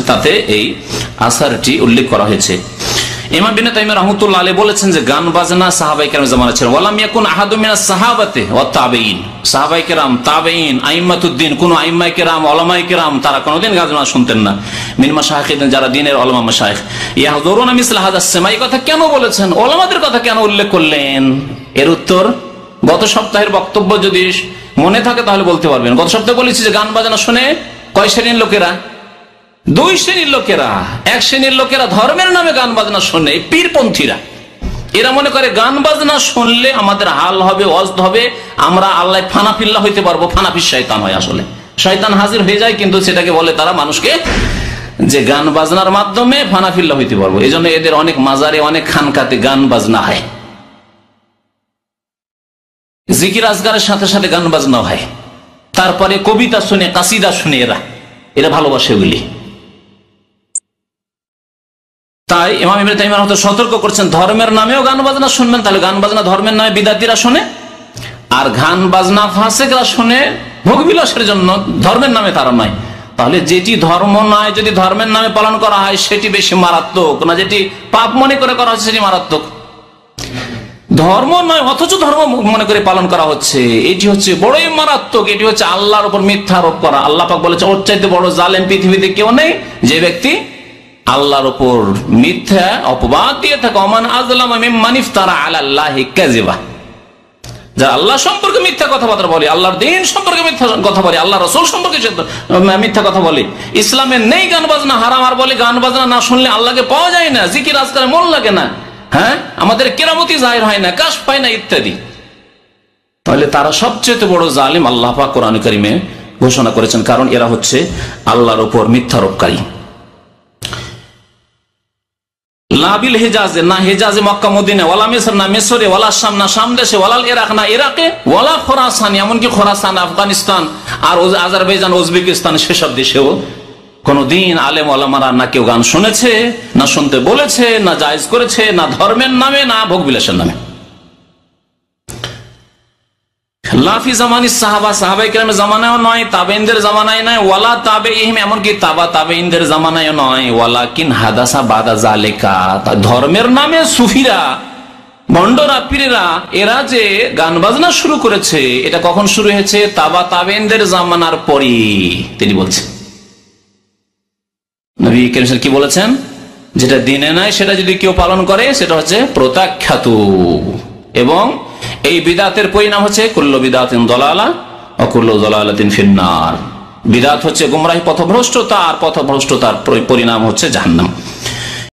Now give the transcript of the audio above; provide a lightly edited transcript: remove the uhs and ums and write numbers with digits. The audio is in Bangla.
তাতে এই আসারটি উল্লেখ করা হয়েছে। ইমাম ইবনে তাইমিয়া রাহমাতুল্লাহ আলাইহি বলেছেন যে গান বাজনা সাহাবায়ে কেরামের জামানায় ছিল। ওয়ালাম ইয়াকুন আহাদুম মিনাস সাহাবাতে ওয়াত তাবেঈন, সাহাবায়ে কেরাম, তাবেঈন, আইম্মাতুদ্দিন, কোন আইম্মায়ে কেরাম, উলামায়ে কেরাম তারা কোনদিন গান বাজনা শুনতেন না। মিন মাশায়েখিন, যারা দ্বীনের উলামা মাশায়েখ, ইয়াহযুরুনা মিসলা হাযা সামা। এই কথা কেন বলেছেন, উলামাদের কথা কেন উল্লেখ করলেন? এর উত্তর গত সপ্তাহের বক্তব্য যদি মনে থাকে তাহলে বলতে পারবেন। গত সপ্তাহে বলেছি যে গান বাজনা শুনে কয় শ্রেণীর লোকেরা? দুই শ্রেণীর লোকেরা। এক শ্রেণীর লোকেরা ধর্মের নামে গান বাজনা শোনে, পীরপন্থীরা। এরা মনে করে গান বাজনা শুনলে আমাদের হাল হবে, ওয়াজদ হবে, আমরা আল্লাহ ফানাফিল্লাহ হইতে পারবো। ফানাফিস শয়তান হয়, আসলে শয়তান হাজির হয়ে যায়, কিন্তু সেটাকে বলে তারা মানুষকে যে গান বাজনার মাধ্যমে ফানাফিল্লাহ হইতে পারবো। এই জন্য এদের অনেক মাজারে, অনেক খানকাতে গান বাজনা হয়, জিকির আজগারের সাথে সাথে গান বাজনা হয়। তারপরে কবিতা শুনে, কাসিদা শুনে এরা ভালোবাসে ওগুলি। তাই ইমাম ইবনে তাইমিয়া রাহমাতুল্লাহ সতর্ক করছেন, ধর্মের নামেও গান বাজনা শুনবেন, তাহলে গান বাজনা ধর্মের নামে বিদাতিরা শুনে, আর গান বাজনা ফাসেকরা শুনে ভোগবিলাসের জন্য, ধর্মের নামে তারা নয়। তাহলে যেটি ধর্ম নয় যদি ধর্মের নামে পালন করা হয় সেটি বেশি মারাত্মক না যেটি পাপ মনে করে করা হচ্ছে সেটি মারাত্মক? ধর্ম নয় অথচ ধর্ম মনে করে পালন করা হচ্ছে, এটি হচ্ছে বড়ই মারাত্মক। এটি হচ্ছে আল্লাহর উপর মিথ্যা আরোপ করা। আল্লাহ পাক বলেছে, ওর চাইতে বড় জালেম পৃথিবীতে কেউ নেই, যে ব্যক্তি আল্লাহর উপর মিথ্যা অপবাদ দিয়ে থাকে। ওমান আযলামু মিম্মান ইফতারা আলাল্লাহি কাযিবা, যারা আল্লাহ সম্পর্কে মিথ্যা কথাবার্তা বলে, আল্লাহর দ্বীন সম্পর্কে মিথ্যা কথা বলে, আল্লাহ রাসূল সম্পর্কে মিথ্যা কথা বলে, ইসলামে নেই গান বাজনা, হারাম, আর বলে গান বাজনা না শুনলে আল্লাহকে পাওয়া যায় না, জিকির আজকারে মন লাগে না, হ্যাঁ আমাদের কেরামতি জাহির হয় না, কাশফ পায় না, ইত্যাদি। তাহলে তারা সবচেয়ে বড় জালিম, আল্লাহ পাক কোরআন কারীমে ঘোষণা করেছেন, কারণ এরা হচ্ছে আল্লাহর উপর মিথ্যারোপকারী। লাবিল হেজাজে, না হেজাজে মক্কা মদিনা, ওয়ালা মিসর, না মিসরে, ওয়ালা শাম, না শাম দেশে, ওয়ালাল ইরাক, না ইরাকে, ওয়ালা খোরাসান, এমনকি খোরাসান, আফগানিস্তান আর আজারবাইজান, উজবেকিস্তান, সেসব দেশেও কোনদিন আলেম ওলামারা না কেউ গান শুনেছে, না শুনতে বলেছে, না জায়েজ করেছে, না ধর্মের নামে, না ভোগবিলাসের নামে। লাফি জামানি সাহাবা, সাহাবায়ে কেরামের জামানায়ও নয়, তাবেঈনদের জামানায় নয়, ওয়ালা তাবেঈহিম, এমনকি তাবেঈনদের জামানায়ও নয়, ওয়ালাকিন হাদাসা বাদা যালিকা। ধর্মের নামে সুফিরা, ভণ্ডরা, পীরেরা এরা যে গান বাজনা শুরু করেছে, এটা কখন শুরু হয়েছে? তাবেঈনদের জামানার পরই। তিনি বলছেন, নবী কারীম কি বলেছেন? যেটা দিনে নাই সেটা যদি কেউ পালন করে সেটা হচ্ছে প্রত্যাখ্যাত, এবং এই বিদাতের পরিণাম হচ্ছে কুল্লু বিদাতিন দালালা ওয়া কুল্লু দালালাতিন ফিন্নার। বিদাত হচ্ছে গুমরাহি, পথভ্রষ্টতা, আর পথভ্রষ্টতার পরিণাম হচ্ছে জাহান্নাম।